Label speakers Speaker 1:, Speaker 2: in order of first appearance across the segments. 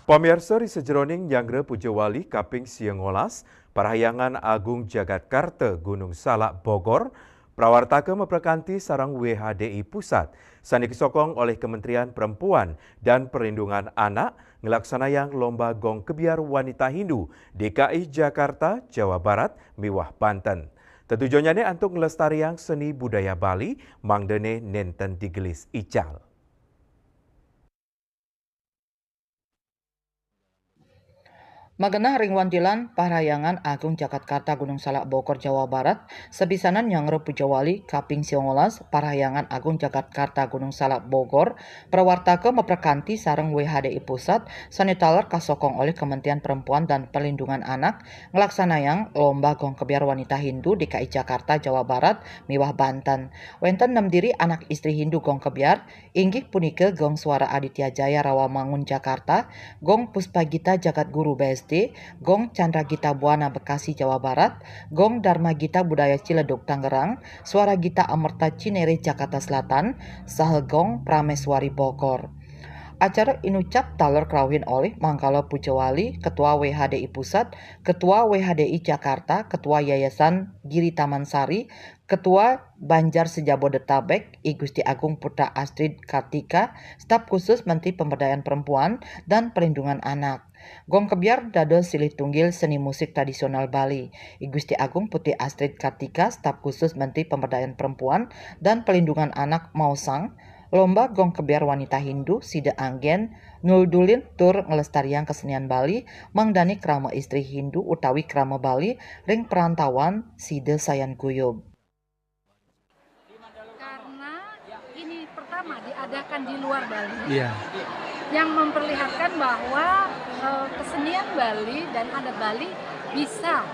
Speaker 1: Pamirsa sejroning Nyangre Pujawali Kaping Siengolas, Parahyangan Agung Jagatkarta Gunung Salak Bogor, prawartaka memperkanti sarang WHDI Pusat, sani disokong oleh Kementerian Perempuan dan Perlindungan Anak, ngelaksanayang Lomba Gong Kebiar Wanita Hindu DKI Jakarta, Jawa Barat, Miwah Banten. Tujuannya untuk ngelestariang seni budaya Bali, mangdene nenten digelis ical.
Speaker 2: Magenah ring wantilan Parahyangan Agung Jagatkarta Gunung Salak Bogor Jawa Barat sebisanan Nyangre Pujawali Kaping Siengolas Parahyangan Agung Jagatkarta Gunung Salak Bogor prawartaka memperkanti sareng WHDI Pusat sanitaler kasokong oleh Kementerian Perempuan dan Perlindungan Anak ngelaksanayang Lomba Gong Kebiar Wanita Hindu DKI Jakarta Jawa Barat Miwah Banten. Wenten 6 diri anak istri Hindu Gong Kebiar inggih punika Gong Suara Aditya Jaya Rawamangun Jakarta, Gong Puspagita Jagat Guru BSD, Gong Chandra Gita Buana Bekasi Jawa Barat, Gong Dharma Gita Budaya Ciledug Tangerang, Suara Gita Amerta Cinere Jakarta Selatan, saha Gong Prameswari Bogor. Acara inucap taler krawin oleh Manggala Pujawali, Ketua WHDI Pusat, Ketua WHDI Jakarta, Ketua Yayasan Giri Taman Sari, Ketua Banjar Sejabodetabek, I Gusti Agung Putra Astrid Kartika, Staf Khusus Menteri Pemberdayaan Perempuan dan Perlindungan Anak. Gong Kebiar dados silih tunggil seni musik tradisional Bali. I Gusti Agung Putri Astrid Kartika, Staf Khusus Menteri Pemberdayaan Perempuan dan Perlindungan Anak Mausang. Lomba Gong Kebiar Wanita Hindu Sida Anggen nuldulin tur ngelestariang kesenian Bali mangdani krama istri Hindu utawi krama Bali ring perantauan Sida Sayan Guyub.
Speaker 3: Karena ini pertama diadakan di luar Bali,
Speaker 4: yang
Speaker 3: memperlihatkan bahwa kesenian Bali dan adat Bali bisa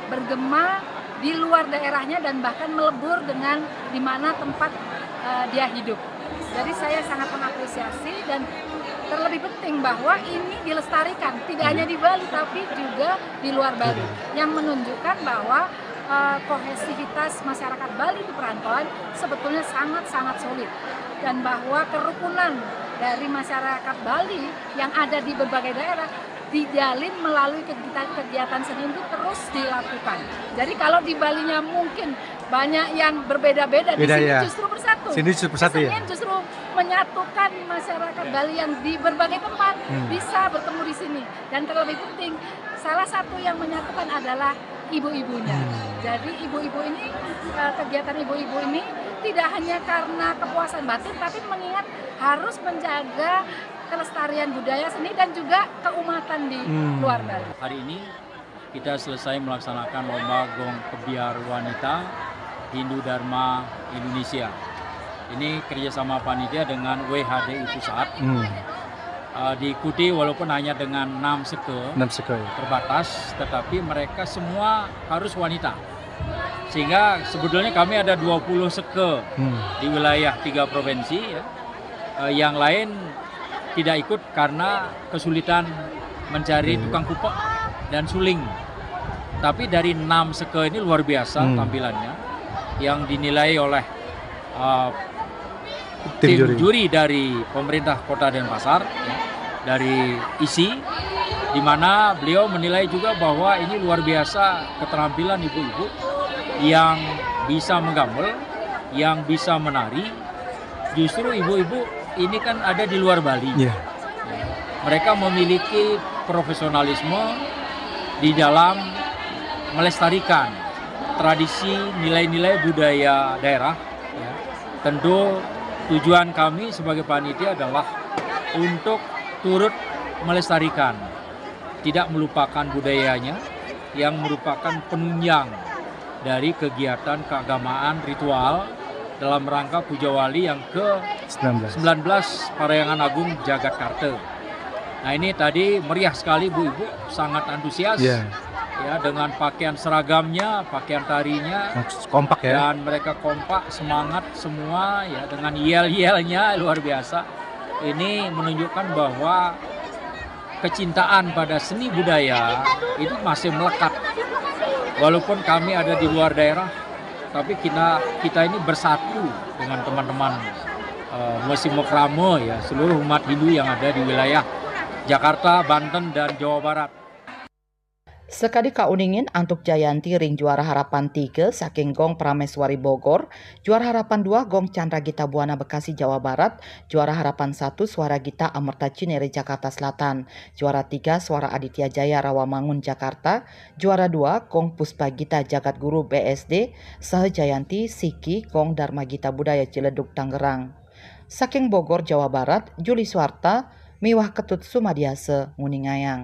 Speaker 3: bergema di luar daerahnya dan bahkan melebur dengan di mana tempat dia hidup. Jadi saya sangat mengapresiasi dan terlebih penting bahwa ini dilestarikan tidak hanya di Bali tapi juga di luar Bali, yang menunjukkan bahwa kohesivitas masyarakat Bali di perantauan sebetulnya sangat-sangat solid dan bahwa kerukunan dari masyarakat Bali yang ada di berbagai daerah dijalin melalui kegiatan seni itu terus dilakukan. Jadi kalau di Balinya mungkin banyak yang berbeda-beda, di sini justru bersatu. Kesenian justru menyatukan masyarakat Bali yang di berbagai tempat bisa bertemu di sini. Dan terlebih penting, salah satu yang menyatukan adalah ibu-ibunya. Jadi ibu-ibu ini, kegiatan ibu-ibu ini tidak hanya karena kepuasan batin, tapi mengingat harus menjaga kelestarian budaya seni dan juga keumatan di luar Bali.
Speaker 4: Hari ini kita selesai melaksanakan Lomba Gong Kebiar Wanita Hindu Dharma Indonesia. Ini kerjasama panitia dengan WHDI Pusat. Diikuti walaupun hanya dengan 6 seke terbatas, tetapi mereka semua harus wanita. Sehingga sebetulnya kami ada 20 seke di wilayah 3 provinsi. Yang lain tidak ikut karena kesulitan mencari tukang kupok dan suling. Tapi dari 6 seke ini luar biasa tampilannya, yang dinilai oleh tim juri dari pemerintah Kota Denpasar, dari ISI, di mana beliau menilai juga bahwa ini luar biasa keterampilan ibu-ibu yang bisa menggambar, yang bisa menari. Justru ibu-ibu ini kan ada di luar Bali. Mereka memiliki profesionalisme di dalam melestarikan tradisi nilai-nilai budaya daerah. Tentu tujuan kami sebagai panitia adalah untuk turut melestarikan, tidak melupakan budayanya yang merupakan penunjang dari kegiatan keagamaan ritual dalam rangka Pujawali yang ke-19 Parahyangan Agung Jagatkarta. Nah ini tadi meriah sekali Bu-ibu, sangat antusias ya, dengan pakaian seragamnya, pakaian tarinya,
Speaker 5: kompak ya,
Speaker 4: dan mereka kompak, semangat semua ya, dengan yel-yelnya luar biasa. Ini menunjukkan bahwa kecintaan pada seni budaya itu masih melekat. Walaupun kami ada di luar daerah, tapi kita ini bersatu dengan teman-teman Musim Mokramo ya, seluruh umat Hindu yang ada di wilayah Jakarta, Banten, dan Jawa Barat.
Speaker 2: Sekadi kauningin Antuk Jayanti ring juara harapan 3 saking Gong Prameswari Bogor, juara harapan 2 Gong Chandra Gita Buana Bekasi Jawa Barat, juara harapan 1 Suara Gita Amerta Cinere Jakarta Selatan, juara 3 Suara Aditya Jaya Rawamangun Jakarta, juara 2 Gong Puspa Gita Jagat Guru BSD, Sahe Jayanti Siki Gong Dharma Gita Budaya Ciledug Tangerang. Saking Bogor Jawa Barat, Juli Suarta, Miwah Ketut Sumadiase Nguningayang.